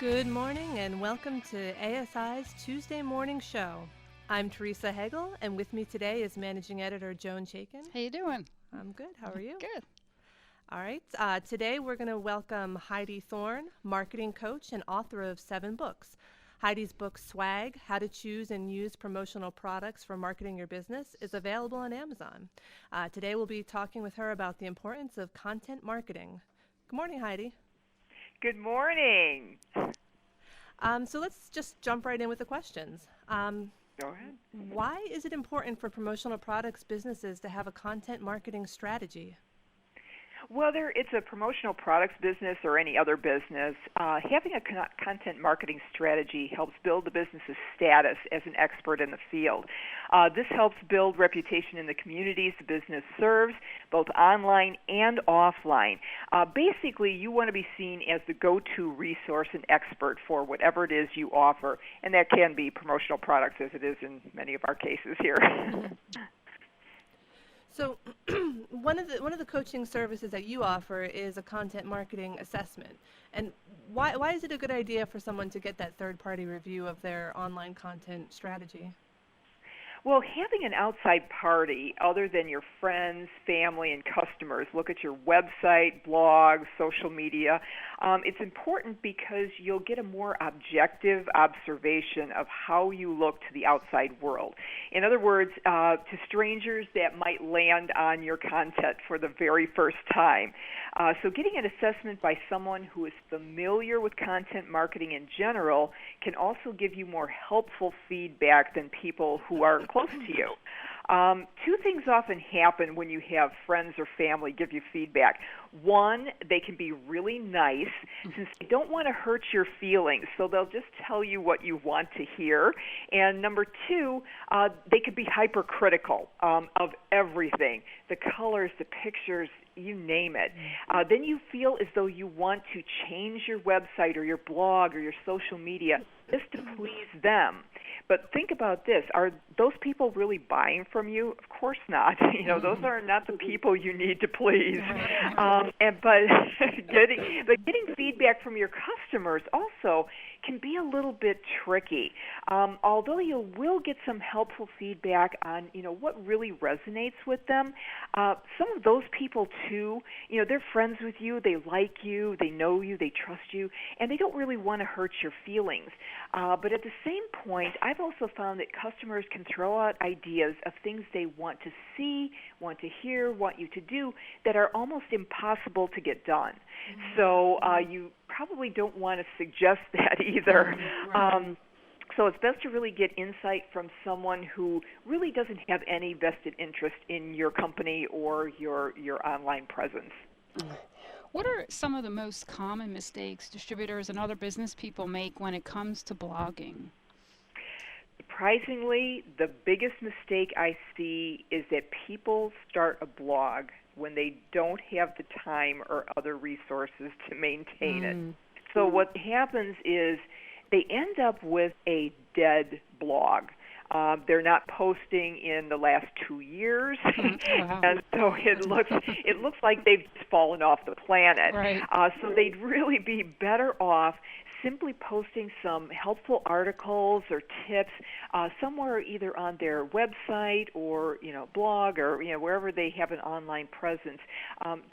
Good morning and welcome to ASI's Tuesday Morning Show. I'm Teresa Hegel, and with me today is Managing Editor Joan Chaikin. How you doing? I'm good. How are you? Good. All right. Today we're going to welcome Heidi Thorne, marketing coach and author of 7 books. Heidi's book, Swag, How to Choose and Use Promotional Products for Marketing Your Business, is available on Amazon. Today we'll be talking with her about the importance of content marketing. Good morning, Heidi. Good morning. So let's just jump right in with the questions. Go ahead. Why is it important for promotional products businesses to have a content marketing strategy? Whether it's a promotional products business or any other business, having a content marketing strategy helps build the business's status as an expert in the field. This helps build reputation in the communities the business serves, both online and offline. Basically, you want to be seen as the go-to resource and expert for whatever it is you offer, and that can be promotional products, as it is in many of our cases here. So one of the coaching services that you offer is a content marketing assessment. And why is it a good idea for someone to get that third-party review of their online content strategy? Well, having an outside party other than your friends, family, and customers look at your website, blog, social media, it's important because you'll get a more objective observation of how you look to the outside world. In other words, to strangers that might land on your content for the very first time. So getting an assessment by someone who is familiar with content marketing in general can also give you more helpful feedback than people who are close to you. Two things often happen when you have friends or family give you feedback. One, they can be really nice since they don't want to hurt your feelings, so they'll just tell you what you want to hear. And number two, they could be hypercritical of everything, the colors, the pictures, you name it. Then you feel as though you want to change your website or your blog or your social media just to please them. But think about this. Are those people really buying from you? Of course not. Those are not the people you need to please. But getting feedback from your customers also can be a little bit tricky. Although you will get some helpful feedback on, what really resonates with them, some of those people too, they're friends with you, they like you, they know you, they trust you, and they don't really want to hurt your feelings. But at the same point, I've also found that customers can throw out ideas of things they want to see, want to hear, want you to do that are almost impossible to get done. So you probably don't want to suggest that either. So it's best to really get insight from someone who really doesn't have any vested interest in your company or your online presence. What are some of the most common mistakes distributors and other business people make when it comes to blogging? Surprisingly, the biggest mistake I see is that people start a blog when they don't have the time or other resources to maintain it. So what happens is they end up with a dead blog. They're not posting in the last 2 years, and so it looks like they've just fallen off the planet. Right. So they'd really be better off simply posting some helpful articles or tips somewhere either on their website or blog or wherever they have an online presence.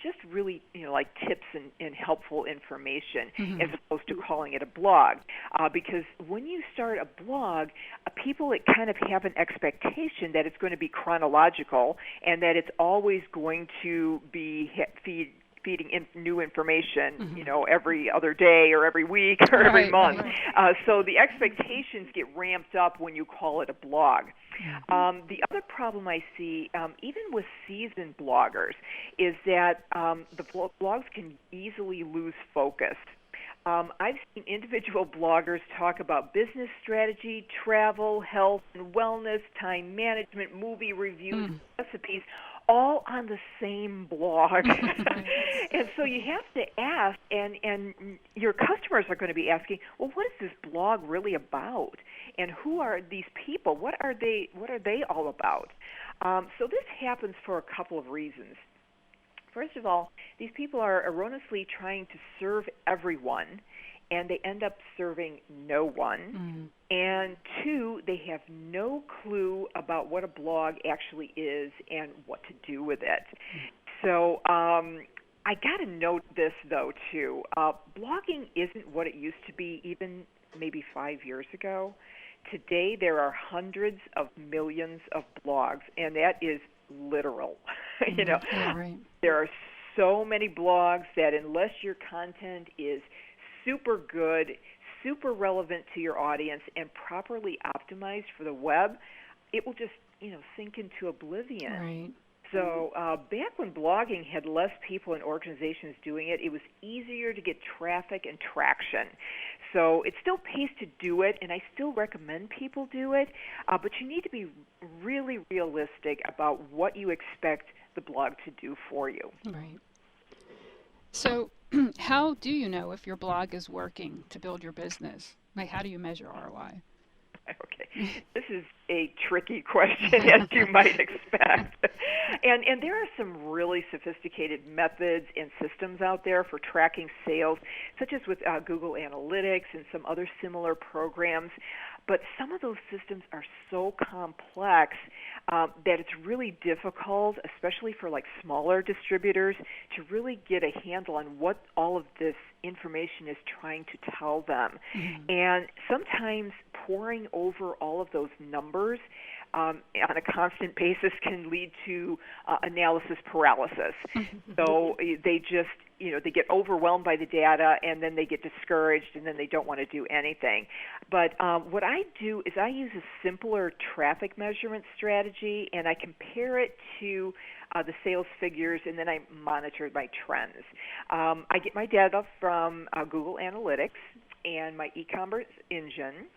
Just really like tips and helpful information as opposed to calling it a blog. Because when you start a blog, people kind of have an expectation that it's going to be chronological and that it's always going to be feeding new information, every other day or every week or every month. So the expectations get ramped up when you call it a blog. The other problem I see, even with seasoned bloggers, is that the blogs can easily lose focus. I've seen individual bloggers talk about business strategy, travel, health and wellness, time management, movie reviews, recipes, all on the same blog. And so you have to ask, and your customers are going to be asking, well, what is this blog really about? And who are these people? What are they all about? So this happens for a couple of reasons. First of all, these people are erroneously trying to serve everyone and they end up serving no one. And 2, they have no clue about what a blog actually is and what to do with it. So I got to note this, though, too. Blogging isn't what it used to be even maybe 5 years ago. Today, there are hundreds of millions of blogs, and that is literal. You know, Right. There are so many blogs that unless your content is super good, super relevant to your audience, and properly optimized for the web, it will just, sink into oblivion. Right. So back when blogging had less people and organizations doing it, it was easier to get traffic and traction. So it still pays to do it, and I still recommend people do it, but you need to be really realistic about what you expect the blog to do for you. Right. So how do you know if your blog is working to build your business? Like, how do you measure ROI? Okay, this is a tricky question, as you might expect. And there are some really sophisticated methods and systems out there for tracking sales, such as with Google Analytics and some other similar programs. But some of those systems are so complex that it's really difficult, especially for like smaller distributors, to really get a handle on what all of this information is trying to tell them. And sometimes poring over all of those numbers on a constant basis can lead to analysis paralysis. So they just, they get overwhelmed by the data, and then they get discouraged, and then they don't want to do anything. But what I do is I use a simpler traffic measurement strategy, and I compare it to the sales figures, and then I monitor my trends. I get my data from Google Analytics and my e-commerce engine,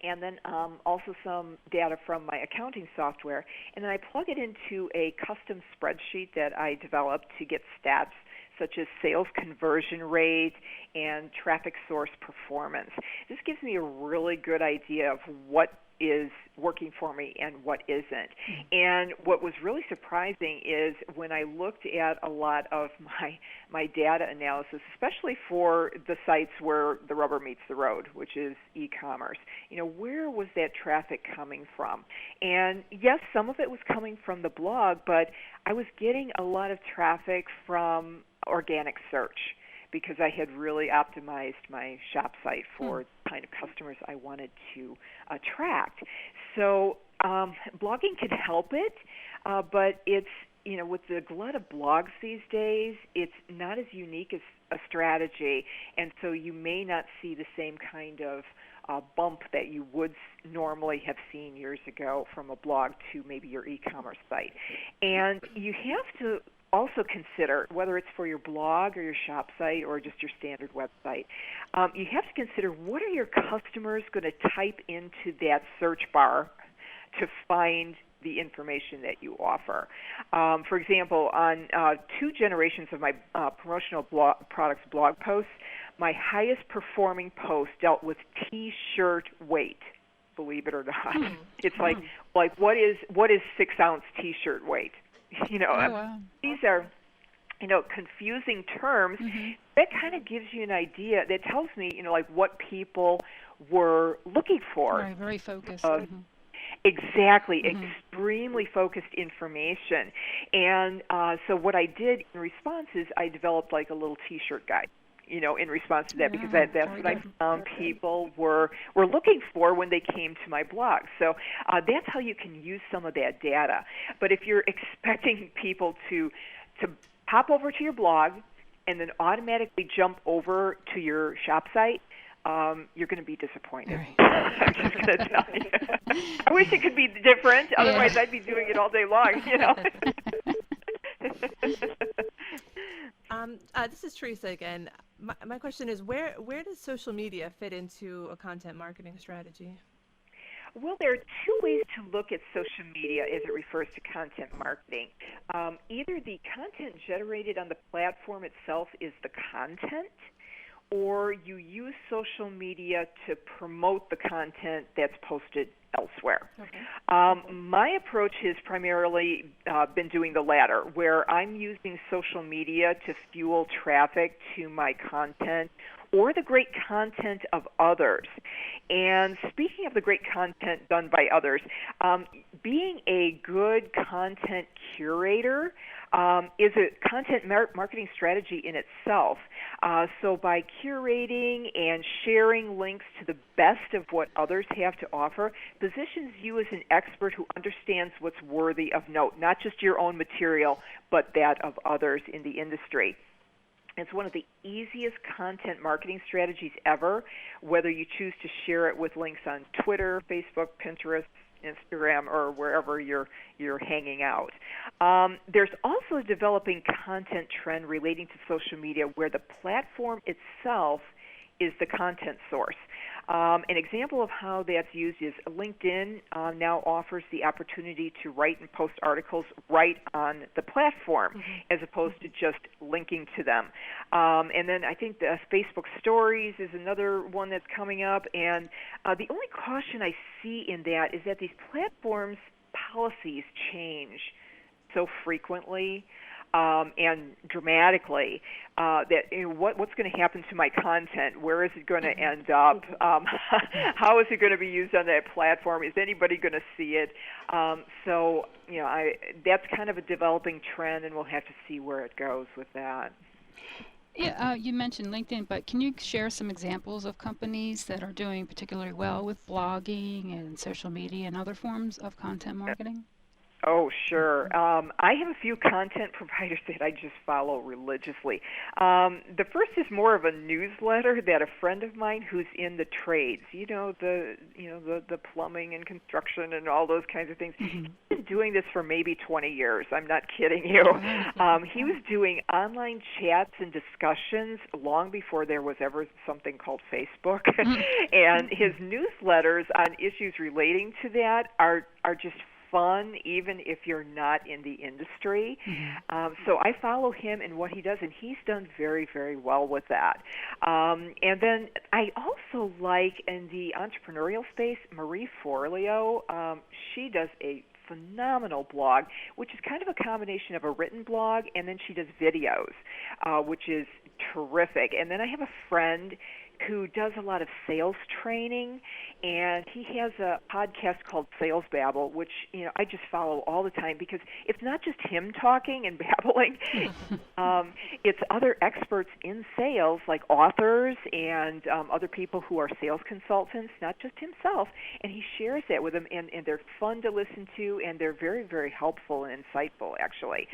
and then also some data from my accounting software, and then I plug it into a custom spreadsheet that I developed to get stats such as sales conversion rate and traffic source performance. This gives me a really good idea of what is working for me and what isn't. And what was really surprising is when I looked at a lot of my data analysis, especially for the sites where the rubber meets the road, which is e-commerce, where was that traffic coming from? And yes, some of it was coming from the blog, but I was getting a lot of traffic from organic search, because I had really optimized my shop site for the kind of customers I wanted to attract. So blogging can help it, but it's, with the glut of blogs these days, it's not as unique as a strategy, and so you may not see the same kind of bump that you would normally have seen years ago from a blog to maybe your e-commerce site. And you have to also consider, whether it's for your blog or your shop site or just your standard website, you have to consider what are your customers going to type into that search bar to find the information that you offer. For example, on 2 generations of my promotional products blog posts, my highest performing post dealt with T-shirt weight. Believe it or not, it's like what is 6-ounce T-shirt weight? Wow. These are, confusing terms. That kind of gives you an idea. That tells me, what people were looking for. Right, very focused. Exactly, extremely focused information. And so what I did in response is I developed like a little T-shirt guide, in response to that, because that's what I found people were looking for when they came to my blog. So that's how you can use some of that data. But if you're expecting people to hop over to your blog and then automatically jump over to your shop site, you're going to be disappointed. Right. I'm just going to tell you. I wish it could be different. Otherwise, I'd be doing it all day long, This is Teresa again. My question is, where does social media fit into a content marketing strategy? Well, there are 2 ways to look at social media as it refers to content marketing. Either the content generated on the platform itself is the content, or you use social media to promote the content that's posted elsewhere. Okay. My approach has primarily been doing the latter, where I'm using social media to fuel traffic to my content or the great content of others. And speaking of the great content done by others, being a good content curator is a content marketing strategy in itself. So by curating and sharing links to the best of what others have to offer, positions you as an expert who understands what's worthy of note, not just your own material, but that of others in the industry. It's one of the easiest content marketing strategies ever, whether you choose to share it with links on Twitter, Facebook, Pinterest, Instagram, or wherever you're hanging out. There's also a developing content trend relating to social media where the platform itself is the content source. An example of how that's used is LinkedIn now offers the opportunity to write and post articles right on the platform as opposed to just linking to them. And then I think the Facebook Stories is another one that's coming up. And the only caution I see in that is that these platforms' policies change so frequently and dramatically that what's going to happen to my content? Where is it going to end up? How is it going to be used on that platform? Is anybody going to see it? So that's kind of a developing trend, and we'll have to see where it goes with that. Yeah, you mentioned LinkedIn, but can you share some examples of companies that are doing particularly well with blogging and social media and other forms of content marketing? Oh, sure. I have a few content providers that I just follow religiously. The first is more of a newsletter that a friend of mine who's in the trades, the plumbing and construction and all those kinds of things. He's been doing this for maybe 20 years. I'm not kidding you. He was doing online chats and discussions long before there was ever something called Facebook. And his newsletters on issues relating to that are just fun, even if you're not in the industry. So I follow him and what he does, and he's done very, very well with that. And then I also like, in the entrepreneurial space, Marie Forleo. She does a phenomenal blog, which is kind of a combination of a written blog, and then she does videos, which is terrific. And then I have a friend who does a lot of sales training, and he has a podcast called Sales Babble, which I just follow all the time because it's not just him talking and babbling. It's other experts in sales, like authors and other people who are sales consultants, not just himself, and he shares that with them, and they're fun to listen to, and they're very, very helpful and insightful, actually.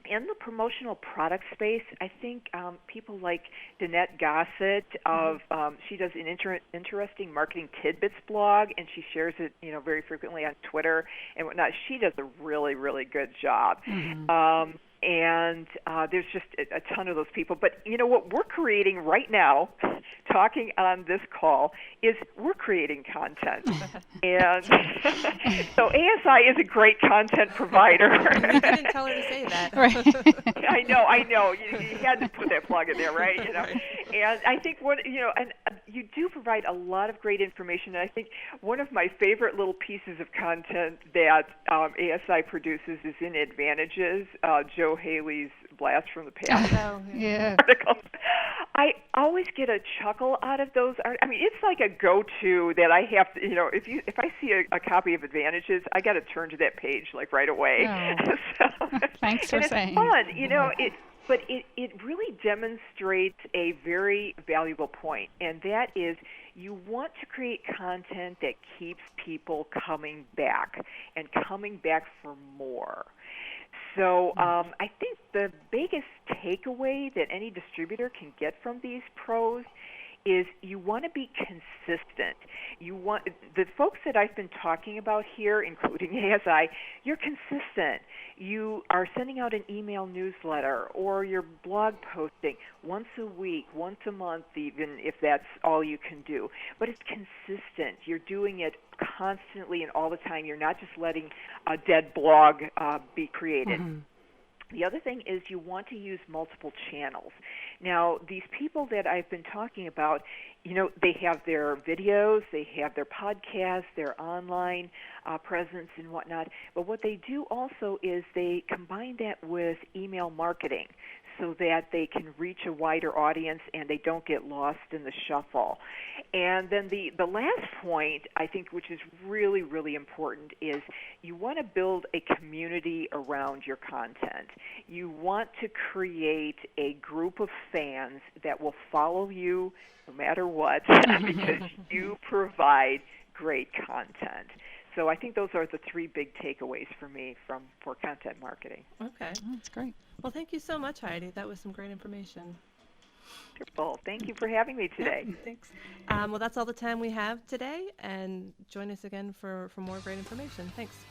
In the promotional product space, I think people like Danette Gossett she does an interesting marketing tidbits blog, and she shares it, very frequently on Twitter and whatnot. She does a really, really good job. And there's just a ton of those people. But what we're creating right now, talking on this call, is we're creating content. And so ASI is a great content provider. You didn't tell her to say that. Right. I know. You had to put that plug in there, right? And I think and you do provide a lot of great information. And I think one of my favorite little pieces of content that ASI produces is in Advantages, Joe Haley's Blast from the Past article. I always get a chuckle out of those. I mean, it's like a go-to that I have to, if I see a copy of Advantages, I got to turn to that page like right away. Thanks for saying. It's fun, but it really demonstrates a very valuable point, and that is you want to create content that keeps people coming back and coming back for more. So I think the biggest takeaway that any distributor can get from these pros is you want to be consistent. You want the folks that I've been talking about here, including ASI, you're consistent. You are sending out an email newsletter or you're blog posting once a week, once a month, even if that's all you can do. But it's consistent. You're doing it constantly and all the time. You're not just letting a dead blog be created. The other thing is you want to use multiple channels. Now, these people that I've been talking about, they have their videos, they have their podcasts, their online presence and whatnot. But what they do also is they combine that with email marketing. so that they can reach a wider audience and they don't get lost in the shuffle. And then the last point, I think, which is really, really important, is you want to build a community around your content. You want to create a group of fans that will follow you no matter what because you provide great content. So I think those are the three big takeaways for me for content marketing. Okay. Oh, that's great. Well, thank you so much, Heidi. That was some great information. Wonderful. Thank you for having me today. Yeah, thanks. Well, that's all the time we have today, and join us again for more great information. Thanks.